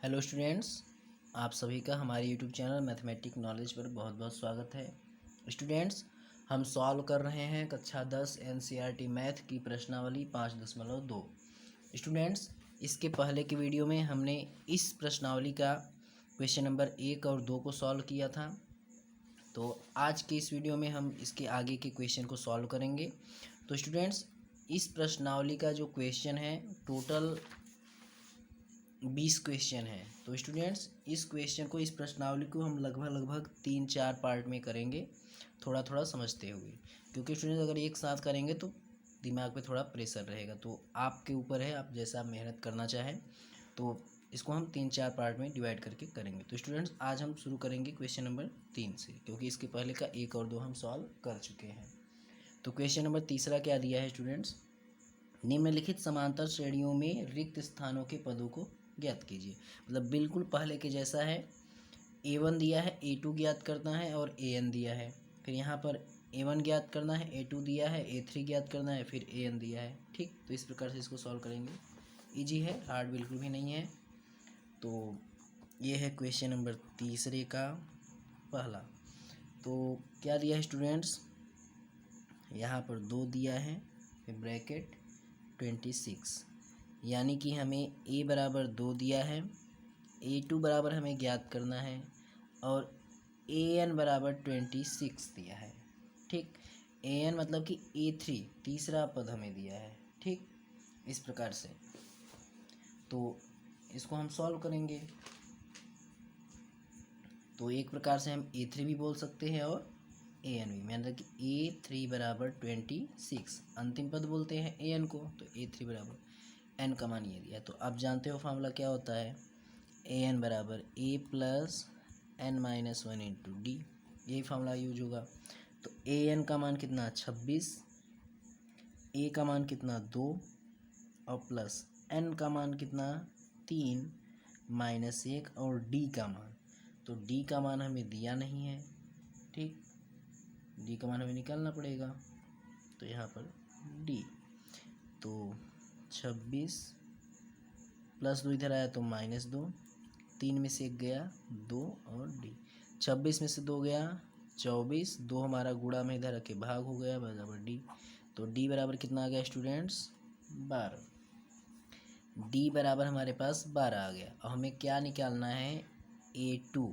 Hello students, आप सभी का हमारे यूट्यूब चैनल मैथमेटिक नॉलेज पर बहुत बहुत स्वागत है। स्टूडेंट्स, हम सॉल्व कर रहे हैं कक्षा 10 एनसीईआरटी मैथ की प्रश्नावली 5.2। स्टूडेंट्स, इसके पहले की वीडियो में हमने इस प्रश्नावली का क्वेश्चन नंबर 1 और 2 को सॉल्व किया था। तो आज के इस वीडियो में हम इसके आगे के क्वेश्चन को सॉल्व करेंगे। तो स्टूडेंट्स, इस प्रश्नावली का जो क्वेश्चन है टोटल 20 क्वेश्चन है। तो स्टूडेंट्स, इस प्रश्नावली को हम लगभग 3-4 पार्ट में करेंगे, थोड़ा थोड़ा समझते हुए, क्योंकि स्टूडेंट्स अगर एक साथ करेंगे तो दिमाग पे थोड़ा प्रेशर रहेगा। तो आपके ऊपर है, आप जैसा आप मेहनत करना चाहें। तो इसको हम 3-4 पार्ट में डिवाइड करके करेंगे। तो स्टूडेंट्स, आज हम शुरू करेंगे क्वेश्चन नंबर 3 से, क्योंकि इसके पहले का 1 और 2 हम सॉल्व कर चुके हैं। तो क्वेश्चन नंबर तीसरा क्या दिया है स्टूडेंट्स? निम्नलिखित समांतर श्रेणियों में रिक्त स्थानों के पदों को ज्ञात कीजिए। मतलब बिल्कुल पहले के जैसा है। A1 दिया है, A2 ज्ञात करना है और AN दिया है। फिर यहाँ पर A1 ज्ञात करना है, A2 दिया है, A3 ज्ञात करना है, फिर AN दिया है। ठीक, तो इस प्रकार से इसको सॉल्व करेंगे। इजी है, हार्ड बिल्कुल भी नहीं है। तो ये है क्वेश्चन नंबर तीसरे का पहला। तो क्या दिया है स्टूडेंट्स? यहाँ पर 2 दिया है, फिर ब्रैकेट 26, यानी कि हमें A बराबर 2 दिया है, A2 बराबर हमें ज्ञात करना है और AN बराबर 26 दिया है। ठीक, AN मतलब कि A3 तीसरा पद हमें दिया है। ठीक, इस प्रकार से तो इसको हम सॉल्व करेंगे। तो एक प्रकार से हम A3 भी बोल सकते हैं और AN भी, मतलब कि A3 बराबर 26 अंतिम पद बोलते हैं AN को। तो A3 बराबर N का मान ये दिया। तो आप जानते हो फार्मूला क्या होता है? AN बराबर A plus N-1 into D, यही फार्मूला यूज होगा। तो AN का मान कितना? 26, A का मान कितना? 2 और प्लस N का मान कितना? 3 माइनस 1 और D का मान, तो D का मान हमें दिया नहीं है। ठीक, D का मान हमें निकालना पड़ेगा। तो यहाँ पर D, तो 26 प्लस 2 इधर आया तो -2, 3 में से 1 गया 2 और D, 26 में से 2 गया 24, 2 हमारा गुणा में इधर रखे भाग हो गया बराबर D। तो D बराबर कितना आ गया स्टूडेंट्स? 12। D बराबर हमारे पास 12 आ गया। और हमें क्या निकालना है? A2।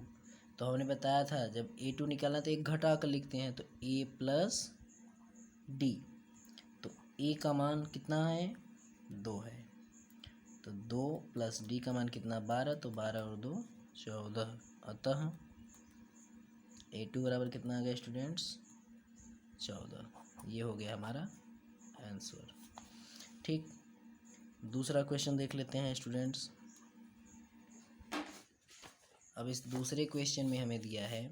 तो हमने बताया था जब A2 निकालना तो एक घटा कर लिखते हैं, तो A प्लस D। तो A का मान कितना है? 2 है। तो 2 प्लस D का मान कितना? 12। तो 12 और 2 14। अतः A2 बराबर कितना आ गया स्टूडेंट्स? 14। ये हो गया हमारा आंसर। ठीक, दूसरा क्वेश्चन देख लेते हैं स्टूडेंट्स। अब इस दूसरे क्वेश्चन में हमें दिया है,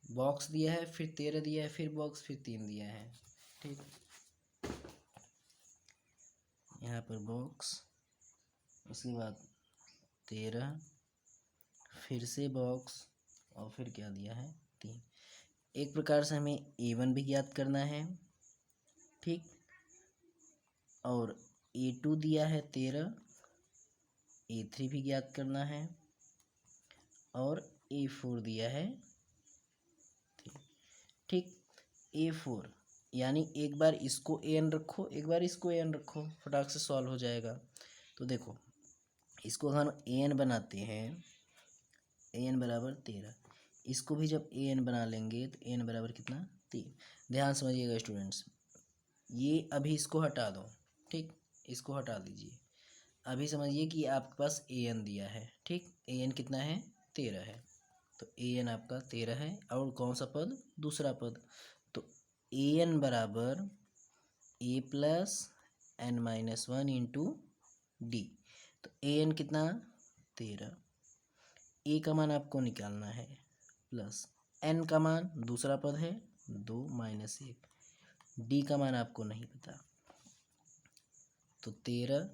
बॉक्स दिया है, फिर 13 दिया है, फिर बॉक्स, फिर 3 दिया है। ठीक, यहाँ पर बॉक्स, उसके बाद 13, फिर से बॉक्स और फिर क्या दिया है? 3। एक प्रकार से हमें A1 भी ज्ञात करना है। ठीक, और A2 दिया है 13, A3 भी ज्ञात करना है और A4 दिया है 3। ठीक, A4 यानी एक बार इसको AN रखो, एक बार इसको AN रखो, फटाक से सॉल्व हो जाएगा। तो देखो, इसको अगर हम AN बनाते हैं, AN बराबर 13, इसको भी जब AN बना लेंगे तो AN बराबर कितना? 3। ध्यान समझिएगा स्टूडेंट्स, ये अभी इसको हटा दो। ठीक, इसको हटा दीजिए। अभी समझिए कि आपके पास AN दिया है। ठीक, AN कितना है? 13 है। तो AN आपका 13 है और कौन सा पद? दूसरा पद। तो AN बराबर A plus N-1 into D. तो AN कितना? 13। A का मान आपको निकालना है, प्लस N का मान दूसरा पद है 2 माइनस 1, D का मान आपको नहीं पता। तो 13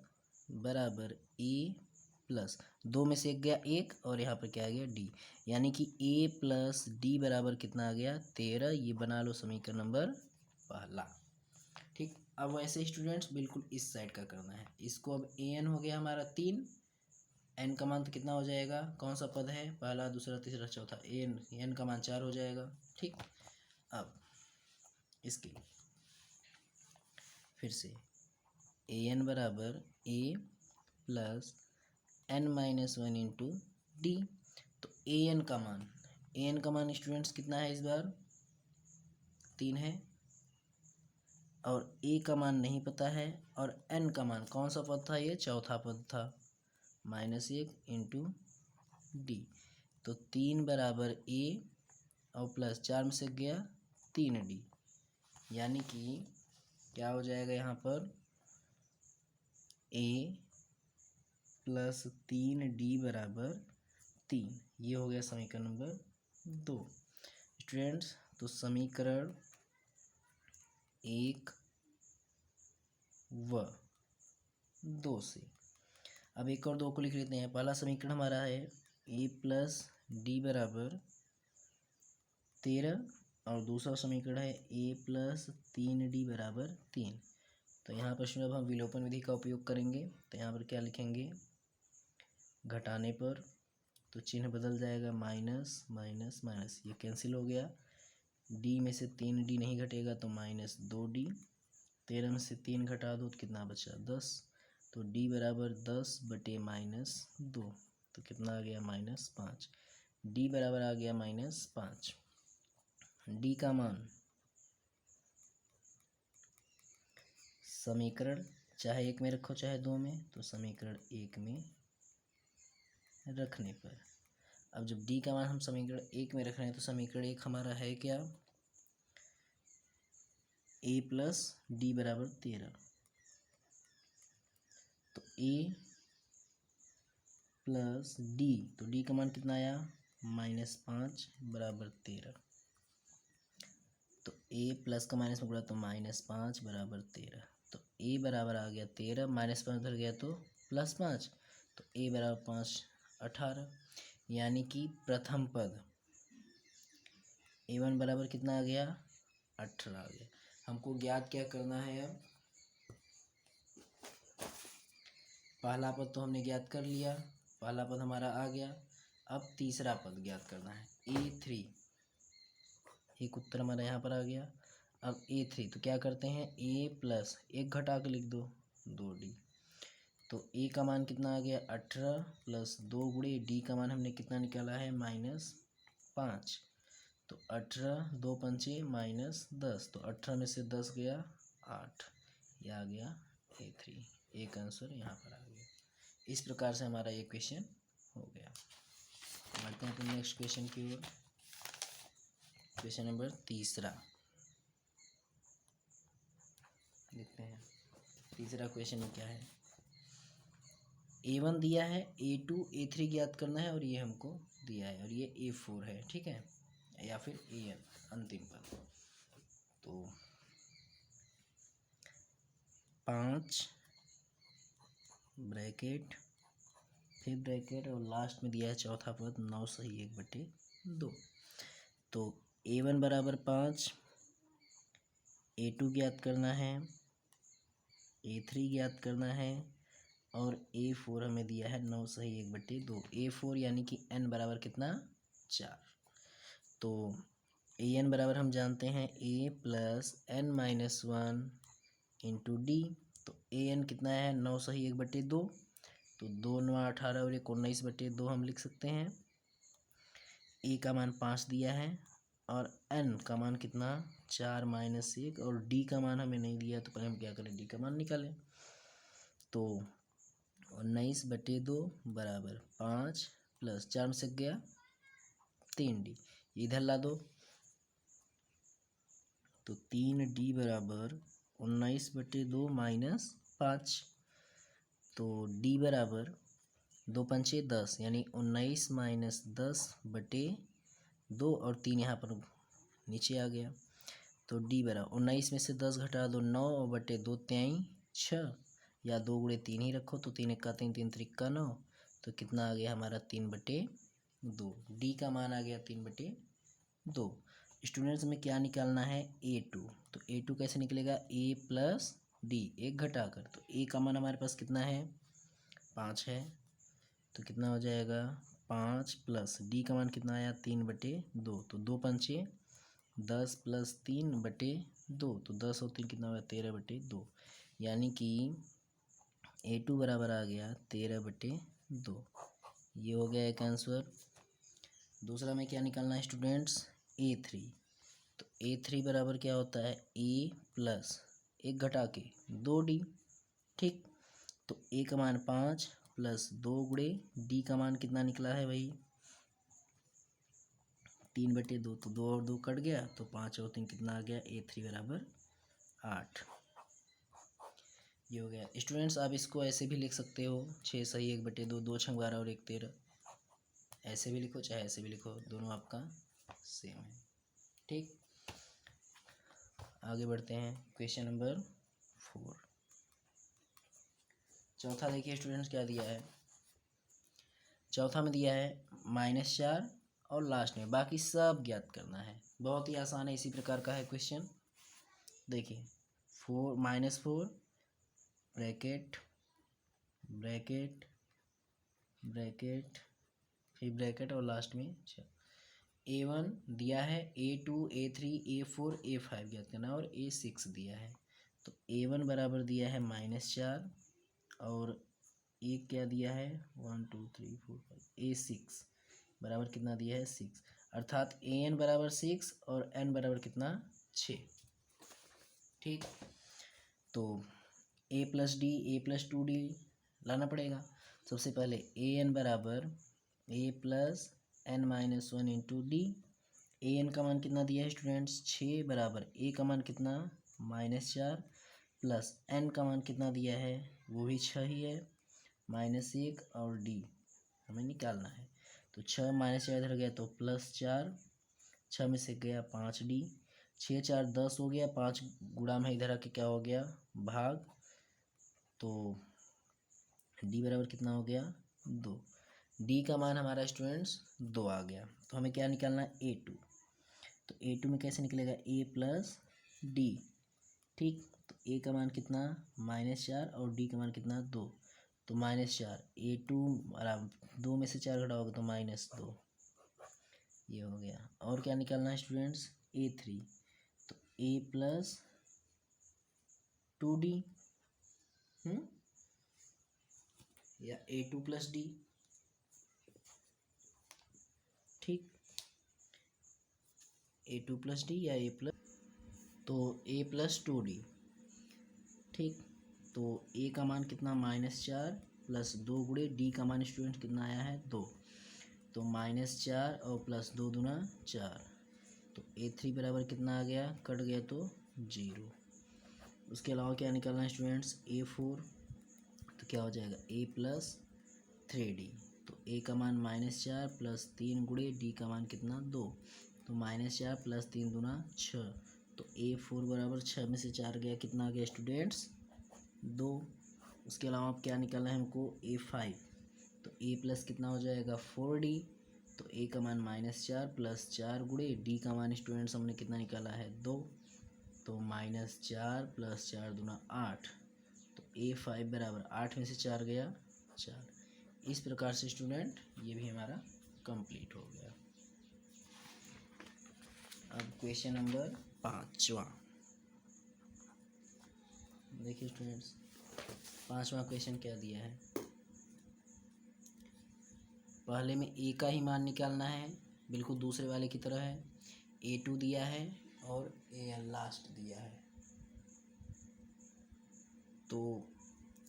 बराबर A प्लस 2 में से 1 गया 1 और यहाँ पर क्या आ गया? D, यानी कि A प्लस D बराबर कितना आ गया? 13। ये बना लो समीकरण नंबर पहला। ठीक, अब वैसे स्टूडेंट्स बिल्कुल इस साइड का करना है। इसको अब AN हो गया हमारा 3 एन का मान तो कितना हो जाएगा, कौन सा पद है, पहला दूसरा तीसरा चौथा, एन का मान 4 हो जाएगा। ठीक, अब इसके फिर से ए एन बराबर A plus N minus one into D. तो ए एन का मान स्टूडेंट्स कितना है, इस बार 3 है, और ए का मान नहीं पता है, और एन का मान कौन सा पद था, ये चौथा पद था, -1 इंटू डी। तो 3 बराबर ए और प्लस 4 में से गया 3D, यानी कि क्या हो जाएगा यहाँ पर, ए प्लस 3D बराबर 3। ये हो गया समीकरण नंबर 2 स्टूडेंट्स। तो समीकरण 1 व 2 से अब 1 और 2 को लिख लेते हैं। पहला समीकरण हमारा है ए प्लस डी बराबर 13, और दूसरा समीकरण है ए प्लस 3D बराबर 3। तो यहाँ पर अब हम विलोपन विधि का उपयोग करेंगे। तो यहाँ पर क्या लिखेंगे, घटाने पर तो चिन्ह बदल जाएगा, माइनस माइनस माइनस, ये कैंसिल हो गया। डी में से 3D नहीं घटेगा तो -2D। 13 में से 3 घटा दो तो कितना बचा, 10। तो डी बराबर 10 बटे -2, तो कितना आ गया, -5। डी बराबर आ गया -5। डी का मान समीकरण चाहे 1 में रखो चाहे 2 में, तो समीकरण 1 में रखने पर, अब जब डी का मान हम समीकरण 1 में रख रहे हैं तो समीकरण 1 हमारा है क्या, ए प्लस डी बराबर 13। तो ए प्लस डी, तो डी का मान कितना आया, -5 बराबर 13। तो ए प्लस का माइनस में गुणा तो -5 बराबर 13। तो ए बराबर आ गया 13, -5 उधर गया तो +5, तो ए बराबर 5 18, यानी कि प्रथम पद A1 बराबर कितना आ गया, 18 आ गया। हमको ज्ञात क्या करना है, अब पहला पद तो हमने ज्ञात कर लिया, पहला पद हमारा आ गया। अब तीसरा पद ज्ञात करना है, A3। एक उत्तर हमारा यहाँ पर आ गया। अब A3 तो क्या करते हैं, A प्लस 1 घटा के लिख दो, 2D। तो A का मान कितना आ गया, 18 प्लस 2 गुणे D का मान हमने कितना निकाला है, -5। तो 18 2 पंचे -10, तो 18 में से 10 गया 8, ये आ गया A3। एक आंसर यहाँ पर आ गया। इस प्रकार से हमारा ये क्वेश्चन हो गया। बढ़ते हैं तो नेक्स्ट क्वेश्चन की ओर। क्वेश्चन नंबर 3 देखते हैं। तीसरा क्वेश्चन में क्या है, A1 दिया है, A2 A3 ज्ञात करना है, और ये हमको दिया है, और ये A4 है, ठीक है, या फिर AN अंतिम पद। तो 5 ब्रैकेट फिर ब्रैकेट और लास्ट में दिया है चौथा पद 9 सही 1/2। तो A1 बराबर 5, A2 ज्ञात करना है, A3 ज्ञात करना है, और A4 हमें दिया है 9 सही 1/2। A4 यानी कि n बराबर कितना, 4। तो AN बराबर हम जानते हैं A plus n-1 into D. तो AN कितना है, 9 सही 1/2, तो 2 9 18 और 1 19/2 हम लिख सकते हैं। A का मान 5 दिया है, और n का मान कितना, 4 - 1, और D का मान हमें नहीं दिया, तो पहले हम क्या करें, D का मान निकालें। तो 19/2 बराबर 5 प्लस 4 में से गया 3D, इधर ला दो। तो 3D बराबर 19/2 -5। तो D बराबर 2 पंचे 10, यानी 19 - 10/2, और 3 यहाँ पर नीचे आ गया। तो D बराबर 19 में से 10 घटा दो, 9 और बटे 2 23 6, या 2 गुणे 3 ही रखो, तो 3 1 3 3 3 9, तो कितना आ गया हमारा 3/2। D का मान आ गया 3/2। स्टूडेंट्स में क्या निकालना है, A2। तो A2 कैसे निकलेगा, A प्लस D 1 घटा कर। तो A का मान हमारे पास कितना है, 5 है, तो कितना हो जाएगा 5 प्लस डी का मान कितना आया 3/2, तो 2×5 10 प्लस 3/2, तो 10 और 3 कितना हो गया 13/2, यानी कि A2 बराबर आ गया 13/2। ये हो गया एक आंसर। दूसरा में क्या निकालना है स्टूडेंट्स A3। तो A3 बराबर क्या होता है A प्लस एक घटा के 2D। ठीक, तो A का मान 5 प्लस 2 गुणे D का मान कितना निकला है भाई 3/2, तो 2 और 2 कट गया, तो 5 और 3 कितना आ गया A3 बराबर 8। ये हो गया स्टूडेंट्स। आप इसको ऐसे भी लिख सकते हो 6 सही 1/2, 2 छंग 12 और 1 13, ऐसे भी लिखो चाहे ऐसे भी लिखो, दोनों आपका सेम है। ठीक, आगे बढ़ते हैं क्वेश्चन नंबर 4। चौथा देखिए स्टूडेंट्स क्या दिया है। चौथा में दिया है -4 और लास्ट में बाकी सब ज्ञात करना है। बहुत ही आसान है, इसी प्रकार का है क्वेश्चन। देखिए 4 ब्रैकेट ब्रैकेट ब्रैकेट फिर ब्रैकेट और लास्ट में A1 दिया है, A2 A3 A4 A5 ज्ञात करना और A6 दिया है। तो A1 बराबर दिया है -4 और एक क्या दिया है 1 2 3 4 5 A6 बराबर कितना दिया है 6, अर्थात AN बराबर 6 और N बराबर कितना 6। ठीक, तो A plus D A plus 2D लाना पड़ेगा। सबसे पहले AN बराबर A plus N minus 1 into D. AN का मान कितना दिया है स्टूडेंट्स 6 बराबर A का मान कितना -4 प्लस N का मान कितना दिया है वो भी 6 ही है -1 और D हमें निकालना है। तो 6 -4 इधर गया तो +4, 6 में से गया 5D, 6 4 10 हो गया, 5 गुणा में इधर आके क्या हो गया भाग, तो D बराबर कितना हो गया 2। D का मान हमारा स्टूडेंट्स 2 आ गया। तो हमें क्या निकालना है A2। तो A2 में कैसे निकलेगा A प्लस D। ठीक, तो A का मान कितना -4 और D का मान कितना 2, तो -4 A2 बराबर 2 में से 4 घटाओगे तो -2, ये हो गया। और क्या निकालना है स्टूडेंट्स A3। तो A प्लस 2D या A2 प्लस D। ठीक, A2 प्लस D या A प्लस, तो A प्लस 2D। ठीक, तो A का मान कितना -4 प्लस 2 गुणे D का मान स्टूडेंट कितना आया है 2, तो -4 और प्लस 2 दूना 4, तो A3 बराबर कितना आ गया कट गया तो 0। उसके अलावा क्या निकालना है स्टूडेंट्स A4। तो क्या हो जाएगा A प्लस 3D। तो A का मान -4 प्लस 3 गुणे D का मान कितना 2, तो -4 प्लस 3 दूना 6, तो A4 बराबर 6 में से 4 गया कितना आ गया स्टूडेंट्स 2। उसके अलावा अब क्या निकालना है हमको A5। तो A प्लस कितना हो जाएगा 4D। तो A का मान -4 प्लस 4 गुणे D का मान स्टूडेंट्स हमने कितना निकाला है 2, तो -4 प्लस 4 दूना 8, तो A5 बराबर 8 में से 4 गया 4। इस प्रकार से स्टूडेंट ये भी हमारा कंप्लीट हो गया। अब क्वेश्चन नंबर 5वां देखिए स्टूडेंट्स। 5वां क्वेश्चन क्या दिया है, पहले में A का ही मान निकालना है, बिल्कुल दूसरे वाले की तरह है। A2 दिया है और AN लास्ट दिया है। तो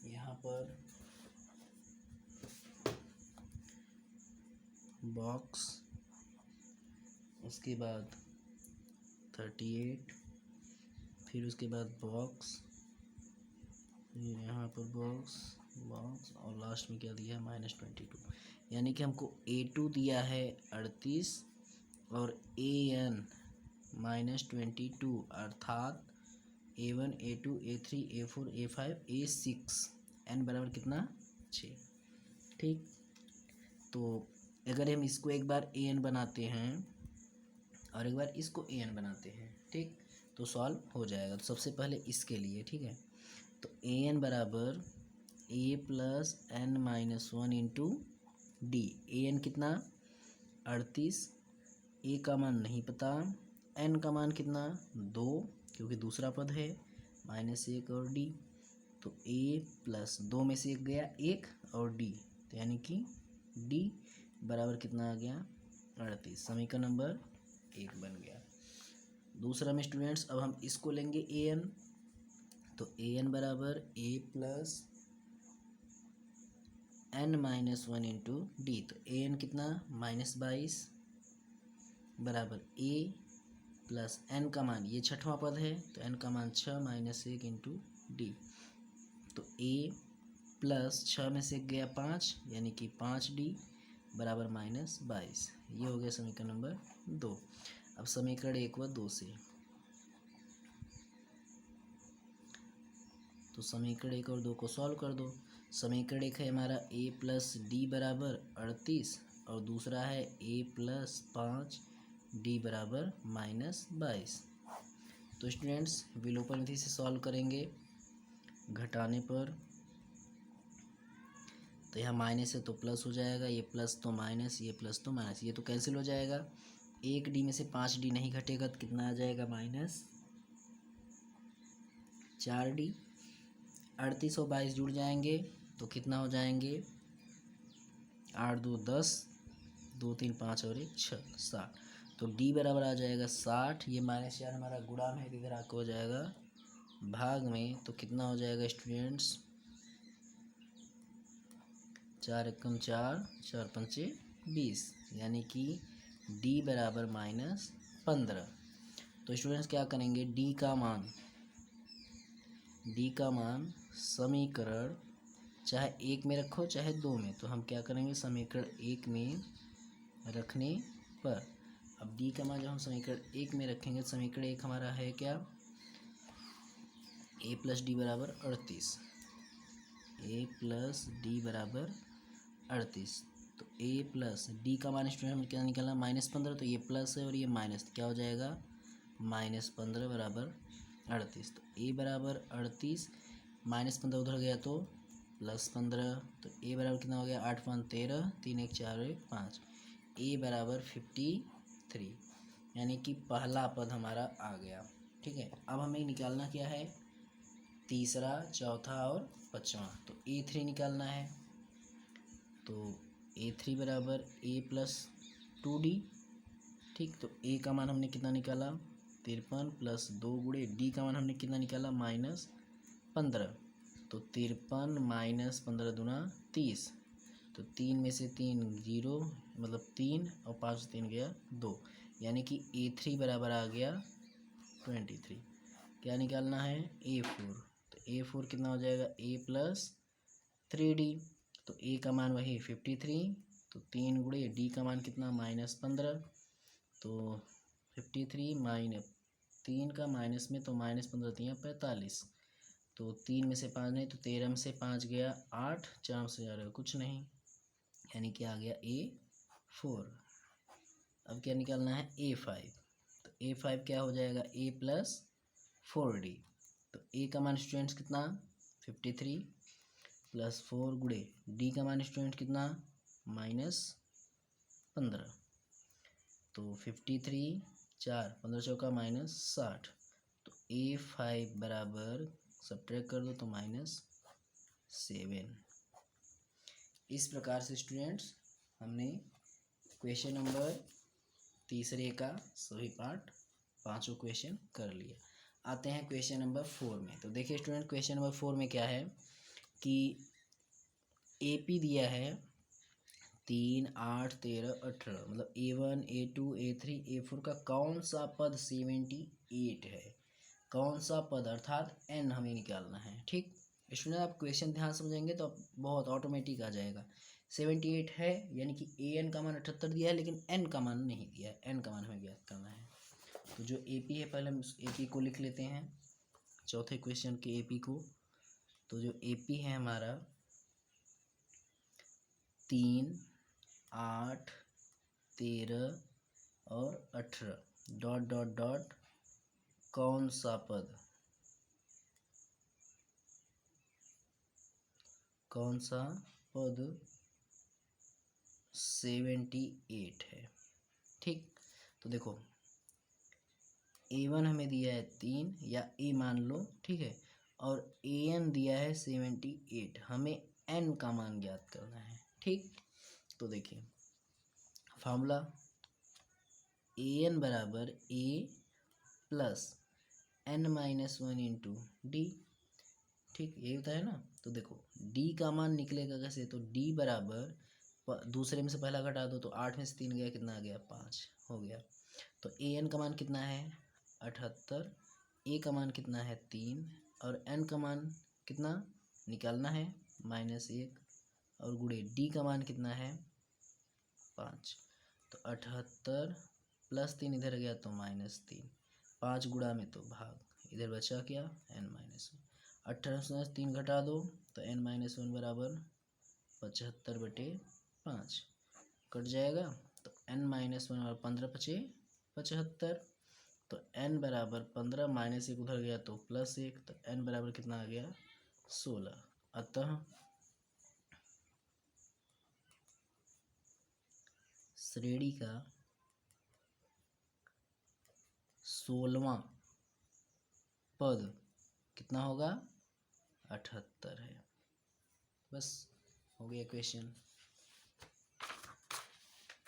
यहाँ पर बॉक्स, उसके बाद 38, फिर उसके बाद बॉक्स, यहाँ पर बॉक्स बॉक्स और लास्ट में क्या दिया है -22। यानी कि हमको A2 दिया है 38 और AN -22, अर्थात A1 A2 A3 A4 A5 A6 N बराबर कितना 6। ठीक, तो अगर हम इसको एक बार AN बनाते हैं और एक बार इसको AN बनाते हैं, ठीक, तो सॉल्व हो जाएगा। तो सबसे पहले इसके लिए, ठीक है, तो AN बराबर A plus N minus 1 into D. A N कितना 38, ए का मान नहीं पता, एन का मान कितना 2 क्योंकि दूसरा पद है, -1 और डी। तो ए प्लस 2 में से एक गया 1 और डी, तो यानी कि डी बराबर कितना आ गया 38। समीकरण नंबर 1 बन गया। दूसरा में स्टूडेंट्स अब हम इसको लेंगे ए एन, तो ए एन बराबर A plus n-1 into D. तो ए एन कितना -22 बराबर ए प्लस एन का मान, ये छठवां पद है तो एन का मान 6 -1 इंटू डी। तो ए प्लस 6 में से गया 5 यानी कि 5d बराबर -22। ये हो गया समीकरण नंबर 2। अब समीकरण 1 व 2 से, तो समीकरण 1 और 2 को सॉल्व कर दो। समीकरण 1 है हमारा a प्लस डी बराबर 38 और दूसरा है a प्लस 5d बराबर -22। तो स्टूडेंट्स विलोपन विधि से सॉल्व करेंगे। घटाने पर तो यहाँ माइनस है तो प्लस हो जाएगा, ये प्लस तो माइनस, ये प्लस तो माइनस, ये तो कैंसिल हो जाएगा। 1d में से 5d नहीं घटेगा तो कितना आ जाएगा -4d। 38 और 22 जुड़ जाएंगे तो कितना हो जाएंगे 8 2 10, 2 3 5 और 1 6 60। तो d बराबर आ जाएगा 60। ये -4 हमारा गुणाम है, इधर आकर हो जाएगा भाग में, तो कितना हो जाएगा स्टूडेंट्स 4 एकम 4, 4 पंचे 20, यानी कि d बराबर -15। तो स्टूडेंट्स क्या करेंगे, d का मान समीकरण चाहे 1 में रखो चाहे 2 में, तो हम क्या करेंगे समीकरण 1 में रखने पर, अब d का मान जब हम समीकरण 1 में रखेंगे, समीकरण 1 हमारा है क्या a प्लस डी बराबर 38, a प्लस डी बराबर 38। तो a प्लस डी का मान स्टूडेंट हमें क्या निकालना -15, तो ये प्लस है और ये माइनस, तो क्या हो जाएगा -15 बराबर 38। तो a बराबर 38, -15 उधर गया तो +15, तो a बराबर कितना हो गया 8 5 13, 3 1 4 1 5, a बराबर 53, यानी कि पहला पद हमारा आ गया। ठीक है, अब हमें निकालना क्या है तीसरा, चौथा और पांचवा। तो a3 निकालना है, तो a3 बराबर a प्लस 2d। ठीक, तो a का मान हमने कितना निकाला 53 प्लस 2 गुणे d का मान हमने कितना निकाला -15। तो 53 -15 दूना 30, तो 3 में से 3 0, मतलब 3 और 5 से 3 गया 2, यानी कि a3 बराबर आ गया 23। क्या निकालना है a4, तो a4 कितना हो जाएगा a प्लस 3d। तो a का मान वही 53, तो 3 गुणे d का मान कितना -15, तो 53 माइनस 3 का माइनस में, तो -15 3 45, तो 3 में से 5 नहीं, तो 13 में से 5 गया 8, 4 से जा रहा कुछ नहीं, यानी कि आ गया a4। अब क्या निकालना है a5, तो a5 क्या हो जाएगा a प्लस 4d। तो a का मान स्टूडेंट्स कितना 53 प्लस 4 गुणे d का मान स्टूडेंट कितना -15, तो 53 4 15 चौका -60, तो a5 बराबर सब्ट्रैक्ट कर दो तो -7। इस प्रकार से स्टूडेंट्स हमने क्वेश्चन नंबर तीसरे का सभी पार्ट पांचों क्वेश्चन कर लिया। आते हैं क्वेश्चन नंबर 4 में। तो देखिए स्टूडेंट क्वेश्चन नंबर 4 में क्या है कि AP दिया है 3 8 13 18, मतलब A1 A2 A3 A4 का कौन सा पद 78 है, कौन सा पद अर्थात n हमें निकालना है। ठीक स्टूडेंट, आप क्वेश्चन ध्यान समझेंगे तो आप बहुत ऑटोमेटिक आ जाएगा। 78 है यानी कि an का मान 78 दिया है लेकिन n का मान नहीं दिया है, n का मान हमें ज्ञात करना है। तो जो AP है पहले हम AP को लिख लेते हैं, चौथे क्वेश्चन के AP को। तो जो AP है हमारा 3 8 13 और 18 डॉट डॉट डॉट कौन सा पद, कौन सा पद 78 है। ठीक, तो देखो A1 हमें दिया है 3 या A मान लो, ठीक है, और AN दिया है 78। हमें N का मान ज्ञात करना है। ठीक, तो देखिए फॉर्मूला AN बराबर A plus N-1 into D. ठीक, यही होता है ना। तो देखो D का मान निकलेगा कैसे, तो D बराबर दूसरे में से पहला घटा दो तो 8 में से 3 गया, कितना आ गया 5 हो गया। तो AN का मान कितना है 78, A का मान कितना है 3 और N का मान कितना निकालना है -1 और गुणे D का मान कितना है 5। तो 78 प्लस 3 इधर गया तो -3, 5 गुणा में तो भाग, इधर बचा क्या N-1। 18 से 3 घटा दो तो N-1 बराबर 75/5 कट जाएगा। तो N-1 और 15 बचे 75। तो N बराबर 15 -1 उधर गया तो +1, तो N बराबर कितना आ गया 16। अतः श्रेणी का 16वां पद कितना होगा 78 है। बस हो गया क्वेश्चन।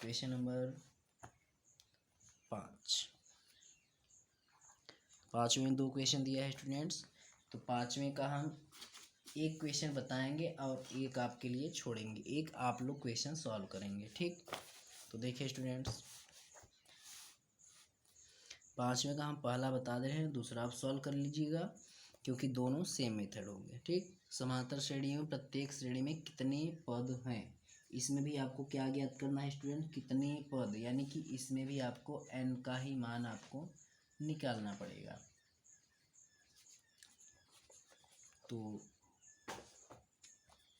Question number 5। पाँचवें में 2 क्वेश्चन दिया है स्टूडेंट्स, तो पाँचवें का हम एक क्वेश्चन बताएंगे और एक आपके लिए छोड़ेंगे, एक आप लोग क्वेश्चन सॉल्व करेंगे। ठीक, तो देखिए स्टूडेंट्स, पाँचवें का हम पहला बता दे रहे हैं, दूसरा आप सॉल्व कर लीजिएगा क्योंकि दोनों सेम मेथड होंगे। ठीक, समांतर श्रेणी में प्रत्येक श्रेणी में कितने पद हैं, इसमें भी आपको क्या ज्ञात करना है स्टूडेंट, कितने पद, यानी कि इसमें भी आपको n का ही मान आपको निकालना पड़ेगा। तो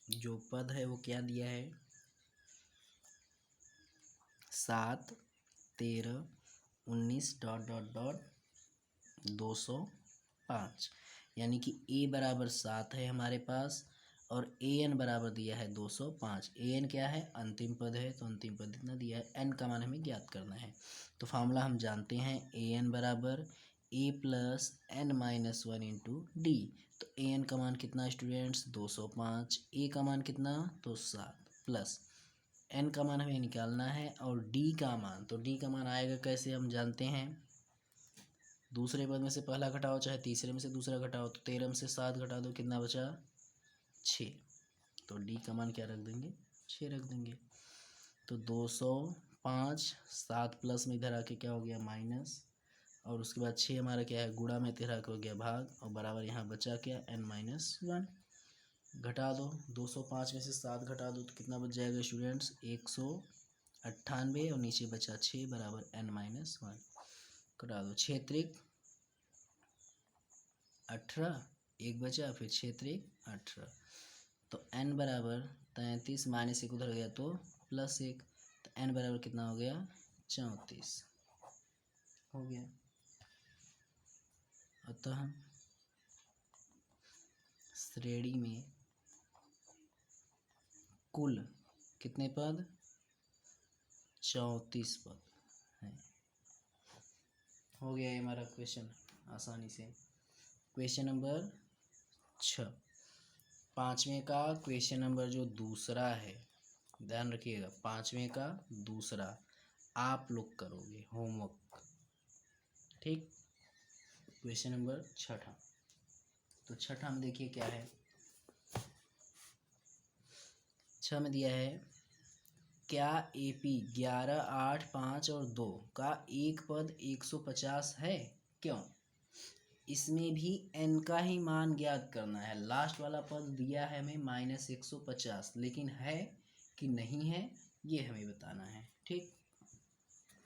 जो पद है वो क्या दिया है 7, 13, 19 ... 205, यानी कि A बराबर 7 है हमारे पास और AN बराबर दिया है 205। AN क्या है अंतिम पद है, तो अंतिम पद इतना दिया है। N का मान हमें ज्ञात करना है। तो फार्मूला हम जानते हैं AN बराबर A plus N-1 into D. तो AN का मान कितना स्टूडेंट्स 205, A का मान कितना तो 7 प्लस N का मान हमें निकालना है और D का मान, तो D का मान आएगा कैसे हम जानते हैं, दूसरे पद में से पहला घटाओ चाहे तीसरे में से दूसरा घटाओ, तो 13 में से 7 घटा दो कितना बचा 6। तो D का मान क्या रख देंगे 6 रख देंगे। तो 205, 7 प्लस में इधर आके क्या हो गया माइनस, और उसके बाद 6 हमारा क्या है गुणा में 13 का हो गया भाग, और बराबर यहाँ बचा क्या N-1 घटा दो। 205 में से 7 घटा दो तो कितना बच जाएगा स्टूडेंट्स 198 और नीचे बचा 6 बराबर N-1 घटा दो। 6 त्रिक 18, एक बचा, फिर 6 त्रिक 18, तो N बराबर 33, -1 उधर गया तो +1, तो N बराबर कितना हो गया 34 हो गया। अतः श्रेणी में कुल कितने पद 34 पद हैं। हो गया ये हमारा क्वेश्चन आसानी से। क्वेश्चन नंबर 6, पाँचवें का क्वेश्चन नंबर जो दूसरा है, ध्यान रखिएगा, पाँचवें का दूसरा आप लोग करोगे होमवर्क। ठीक, क्वेश्चन नंबर 6, तो 6 में देखिए क्या है, 6 में दिया है क्या AP 11, 8, 5 और 2 का एक पद 150 है, क्यों। इसमें भी N का ही मान ज्ञात करना है। लास्ट वाला पद दिया है हमें -150, लेकिन है कि नहीं है ये हमें बताना है। ठीक,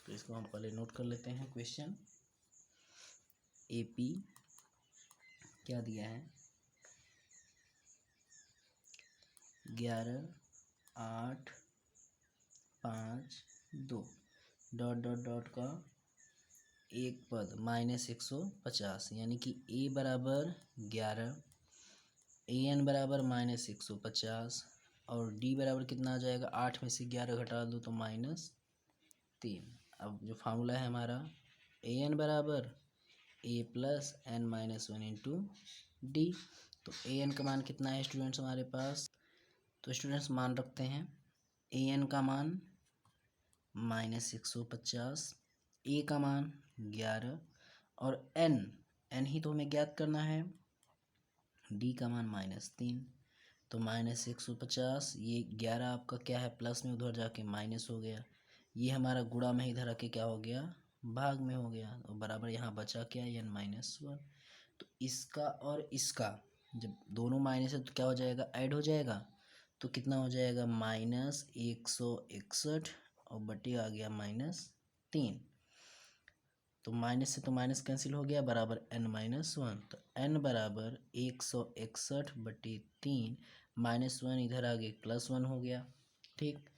तो इसको हम पहले नोट कर लेते हैं। क्वेश्चन AP क्या दिया है 11, 8, 5, 2 ... का एक पद -150, यानी कि A बराबर 11, AN बराबर -150, और डी बराबर कितना आ जाएगा, 8 में से 11 घटा दो तो -3। अब जो फार्मूला है हमारा ए एन बराबर A plus N minus one into D. तो ए एन का मान कितना है स्टूडेंट्स हमारे पास, तो स्टूडेंट्स मान रखते हैं ए एन का मान -150, ए का मान 11 और एन ही तो हमें ज्ञात करना है, डी का मान -3। तो -150, ये 11 आपका क्या है प्लस में, उधर जाके माइनस हो गया, ये हमारा गुणा में इधर आके क्या हो गया, भाग में हो गया, और बराबर यहाँ बचा क्या, n-1। तो इसका और इसका जब दोनों माइनस है तो क्या हो जाएगा, ऐड हो जाएगा, तो कितना हो जाएगा -161 और बटे आ गया -3। तो माइनस से तो माइनस कैंसिल हो गया, बराबर n-1। तो n बराबर 161/3, -1 इधर आ गए +1 हो गया। ठीक,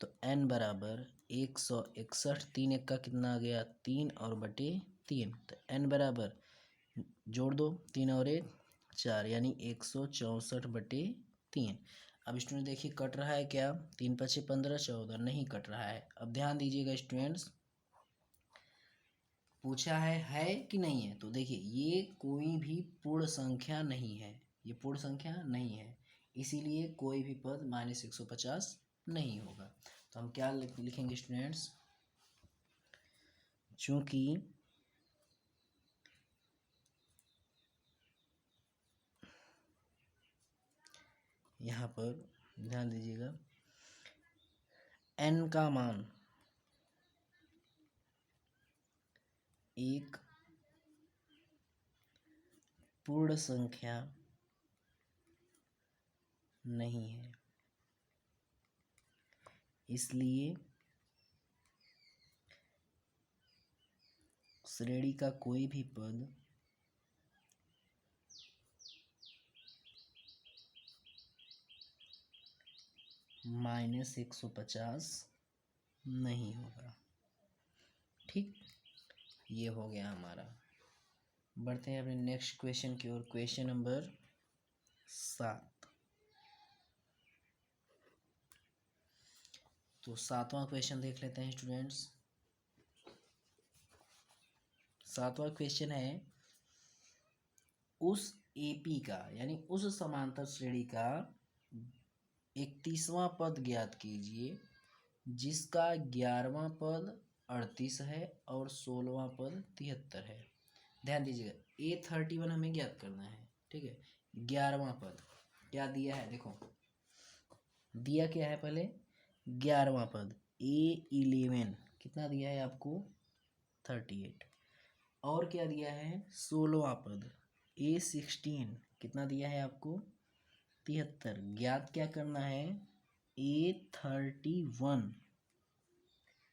तो n बराबर 161, 3 एक का कितना आ गया 3 और बटे 3, तो n बराबर जोड़ दो 3 और 1 4, यानी 164/3। अब स्टूडेंट देखिए कट रहा है क्या, 3 × 5 = 15, 14 नहीं कट रहा है। अब ध्यान दीजिएगा स्टूडेंट्स, पूछा है कि नहीं है, तो देखिए ये कोई भी पूर्ण संख्या नहीं है, ये पूर्ण संख्या नहीं है, इसीलिए कोई भी पद -150 नहीं होगा। तो हम क्या लिखेंगे स्टूडेंट्स, चूंकि यहाँ पर ध्यान दीजिएगा n का मान एक पूर्ण संख्या नहीं है, इसलिए श्रेणी का कोई भी पद -150 नहीं होगा। ठीक, ये हो गया हमारा। बढ़ते हैं अपने नेक्स्ट क्वेश्चन की ओर, क्वेश्चन नंबर 7। तो 7वां क्वेश्चन देख लेते हैं स्टूडेंट्स। 7वां क्वेश्चन है, उस एपी का यानी उस समांतर श्रेणी का 31वां पद ज्ञात कीजिए जिसका 11वां पद 38 है और 16वां पद 73 है। ध्यान दीजिएगा A31 हमें ज्ञात करना है। ठीक है, 11वां पद क्या दिया है, देखो दिया क्या है, पहले 11वां पद A11 कितना दिया है आपको 38, और क्या दिया है 16वां पद A16 कितना दिया है आपको 73। ज्ञात क्या करना है A31,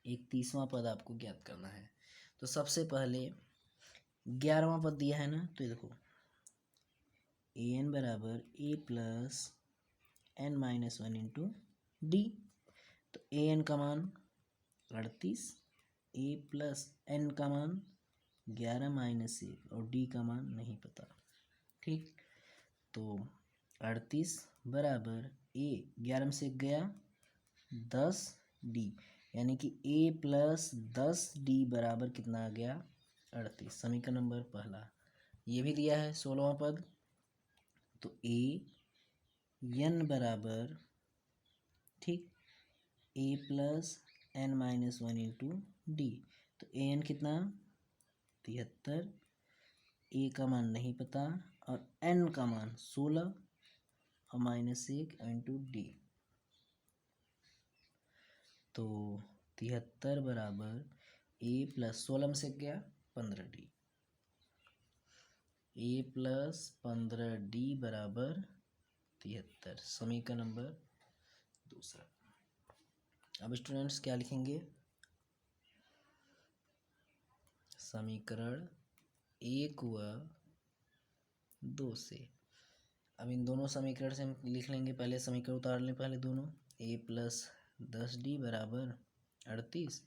31वां पद आपको ज्ञात करना है। तो सबसे पहले 11वां पद दिया है ना, तो देखो an बराबर a plus n-1 into D. तो an का मान 38, a प्लस n का मान 11 माइनस 1 और d का मान नहीं पता। ठीक, तो 38 बराबर a 11 में से गया 10 d, यानी कि a प्लस 10 d बराबर कितना आ गया 38। समीकरण नंबर पहला। ये भी दिया है 16वां पद, तो a n बराबर ठीक a plus n-1 into D. तो a n कितना 73, a का मान नहीं पता और n का मान 16 और -1 इंटू डी। तो 73 बराबर a प्लस 16 में से गया 15d, a प्लस 15d बराबर 73। समीकरण नंबर दूसरा। अब स्टूडेंट्स क्या लिखेंगे, समीकरण 1 व 2 से। अब इन दोनों समीकरण से हम लिख लेंगे, पहले समीकरण उतार लें पहले दोनों, a प्लस 10d बराबर 38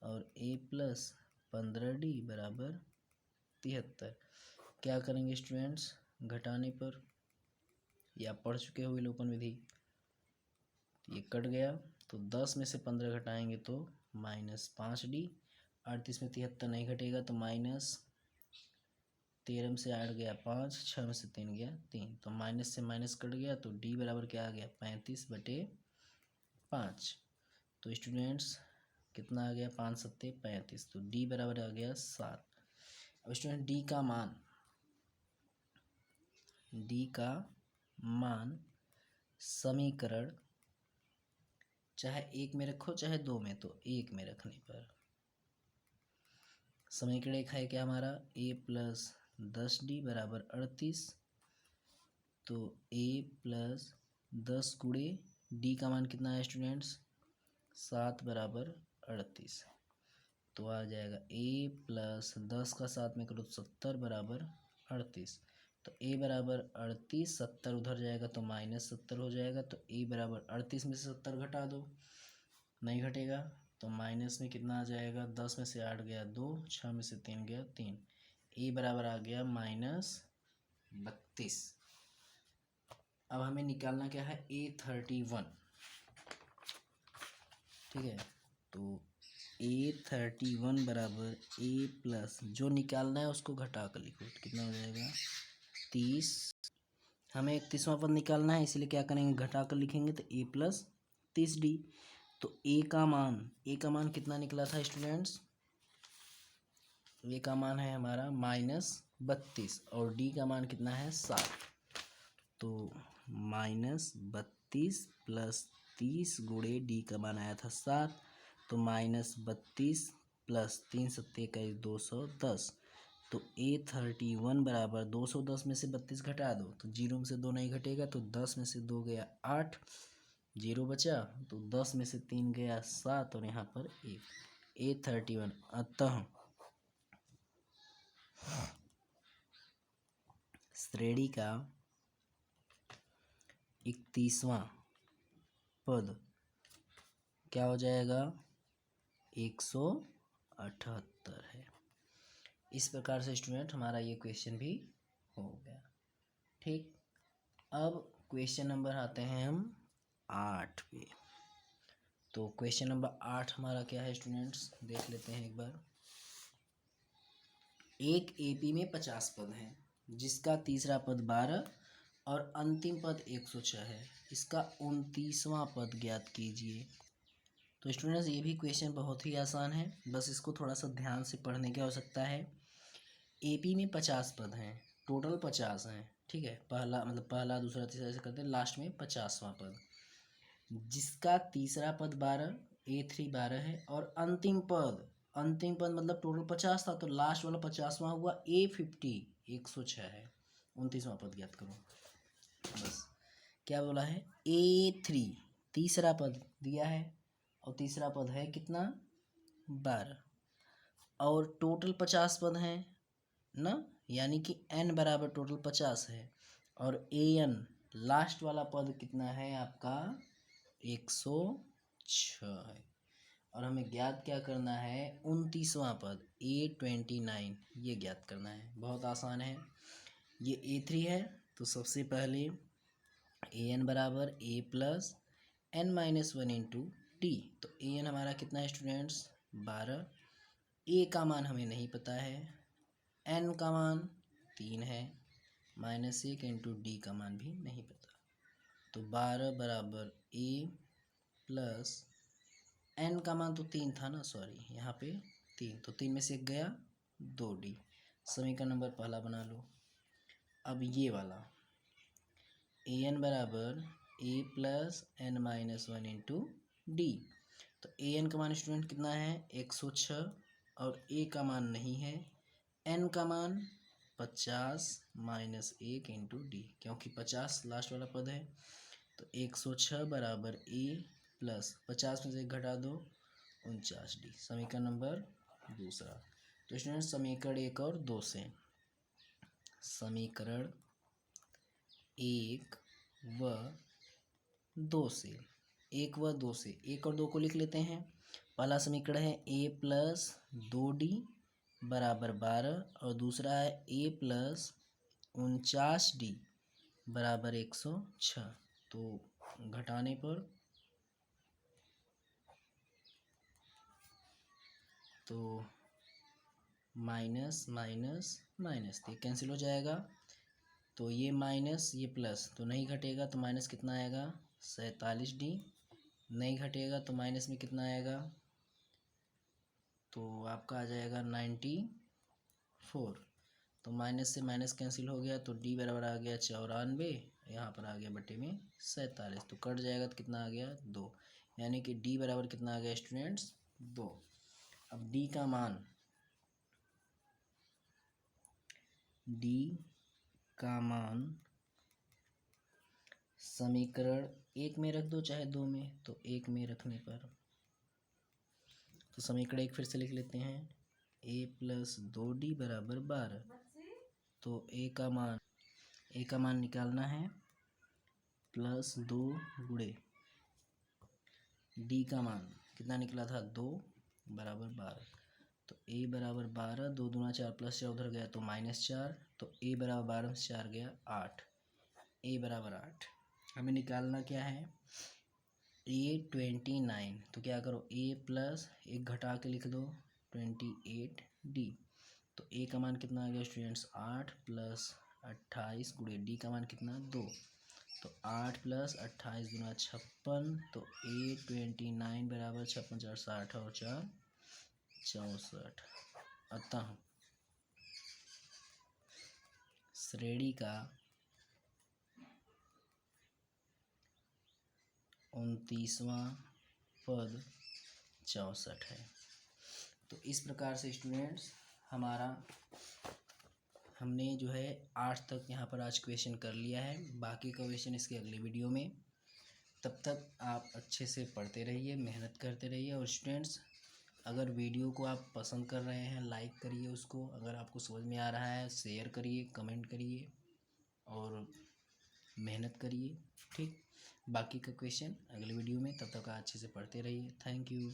और a प्लस 15d बराबर 73। क्या करेंगे स्टूडेंट्स, घटाने पर, या पढ़ चुके हो विलोपन विधि, ये कट गया, तो 10 में से 15 घटाएंगे तो -5D। 38 में 73 नहीं घटेगा तो -13 में से 8 गया 5, 6 में से 3 गया 3, तो माइनस से माइनस कट गया, तो D बराबर क्या आ गया 35/5। तो स्टूडेंट्स कितना आ गया 5 सत्ते 35, तो D बराबर आ गया 7। अब स्टूडेंट D का मान समीकरण चाहे 1 में रखो चाहे 2 में, तो 1 में रखने पर समीकरण एक है क्या हमारा a + 10D = 38, तो a + 10 गुणे D का मान कितना है स्टूडेंट्स 7 = 38, तो आ जाएगा a + 10 का 7 में करो 70 = 38, तो a बराबर 38, 70 उधर जाएगा तो -70 हो जाएगा, तो a बराबर 38 में से 70 घटा दो, नहीं घटेगा, तो माइनस में कितना आ जाएगा 10 में से 8 गया 2, 6 में से 3 गया 3, a बराबर आ गया -32। अब हमें निकालना क्या है A31, ठीक है, तो A31 बराबर a प्लस जो निकालना है उसको घटा कर लिखो, कितना हो जाएगा 30। हमें 31वां पद निकालना है, इसलिए क्या करेंगे घटा कर लिखेंगे, तो a + 30D। तो a का मान कितना निकला था स्टूडेंट्स, a का मान है हमारा -32 और d का मान कितना है 7, तो -32 + 30 गुणे d का मान आया था 7, तो -32 + 3 सत्ते 210, तो A31 बराबर 210 में से 32 घटा दो, तो 0 में से 2 नहीं घटेगा, तो 10 में से 2 गया 8, 0 बचा, तो 10 में से 3 गया 7 और यहाँ पर 1, A31। अतः श्रेणी का 31वां पद क्या हो जाएगा 178 है। इस प्रकार से स्टूडेंट हमारा ये क्वेश्चन भी हो गया। ठीक, अब क्वेश्चन नंबर आते हैं हम 8 पे। तो क्वेश्चन नंबर 8 हमारा क्या है स्टूडेंट्स, देख लेते हैं एक बार। एक एपी में 50 पद हैं, जिसका तीसरा पद 12 और अंतिम पद 106 है। इसका 29वां पद ज्ञात कीजिए। तो स्टूडेंट्स ये भी क्वेश्चन बहुत ही आसान है, बस इसको थोड़ा सा ध्यान से पढ़ने की आवश्यकता है। एपी में 50 पद हैं, टोटल 50 हैं, ठीक है, पहला दूसरा तीसरा ऐसे करते हैं, लास्ट में 50वां पद, जिसका तीसरा पद 12, A3 12 है, और अंतिम पद मतलब टोटल 50 था, तो लास्ट वाला 50वां हुआ A50 106 है। 29वां पद ज्ञात करो। बस क्या बोला है A3 तीसरा पद दिया है, और तीसरा पद है कितना 12, और टोटल 50 पद हैं ना, यानी कि n बराबर टोटल 50 है, और an लास्ट वाला पद कितना है आपका 106 है, और हमें ज्ञात क्या करना है 29वां पद A29, ये ज्ञात करना है। बहुत आसान है। ये A3 है, तो सबसे पहले an बराबर a + n - 1 × d, तो an हमारा कितना है स्टूडेंट्स 12, a का मान हमें नहीं पता है, n का मान 3 है, -1 × d का मान भी नहीं पता, तो 12 बराबर a + n का मान तो 3 था ना, सॉरी यहाँ पे 3, तो 3 में से 1 गया 2d। समीकरण नंबर पहला बना लो। अब ये वाला an बराबर a + n - 1 × d, तो an का मान स्टूडेंट कितना है 106, और a का मान नहीं है, n का मान 50 - 1 × d, क्योंकि 50 लास्ट वाला पद है, तो 106 बराबर a + 50 में से 1 घटा दो 49d। समीकरण नंबर दूसरा। तो स्टूडेंट समीकरण 1 और 2 से, समीकरण 1 व 2 से, 1 व 2 से 1 और 2 को लिख लेते हैं। पहला समीकरण है a + 2d बराबर 12, और दूसरा है a + 49d बराबर 106। तो घटाने पर तो माइनस माइनस माइनस, तो ये कैंसिल हो जाएगा। तो ये माइनस ये प्लस तो नहीं घटेगा, तो माइनस कितना आएगा 47D। नहीं घटेगा तो माइनस में कितना आएगा, तो आपका आ जाएगा 94। तो माइनस से माइनस कैंसिल हो गया, तो डी बराबर आ गया 94, यहाँ पर आ गया बटे में 47, तो कट जाएगा तो कितना आ गया 2। यानी कि डी बराबर कितना आ गया स्टूडेंट्स 2। अब डी का मान, डी का मान समीकरण 1 में रख दो चाहे 2 में, तो 1 में रखने पर, तो समीकरण 1 फिर से लिख लेते हैं, a प्लस 2d बराबर 12। तो ए का मान निकालना है प्लस 2 गुणे डी का मान कितना निकला था 2 बराबर 12। तो a बराबर 12, 2 दूना 4 प्लस 4 उधर गया तो -4, तो a बराबर 12 से 4 गया 8, a बराबर 8। हमें निकालना क्या है a29, तो क्या करो a प्लस एक घटा के लिख दो 28d। तो a का मान कितना आ गया स्टूडेंट्स 8 प्लस 28 गुणे डी का मान कितना 2, तो 8 प्लस 28 गुना 56, तो a29 बराबर 56 4 60 और 4 64। अतः श्रेणी का 29वां पद 64 है। तो इस प्रकार से स्टूडेंट्स हमने जो है 8 तक यहाँ पर आज क्वेश्चन कर लिया है। बाकी का क्वेश्चन इसके अगले वीडियो में। तब तक आप अच्छे से पढ़ते रहिए, मेहनत करते रहिए। और स्टूडेंट्स अगर वीडियो को आप पसंद कर रहे हैं लाइक करिए उसको, अगर आपको समझ में आ रहा है शेयर करिए, कमेंट करिए और मेहनत करिए। ठीक, बाकी का क्वेश्चन अगले वीडियो में। तब तक अच्छे से पढ़ते रहिए। Thank you.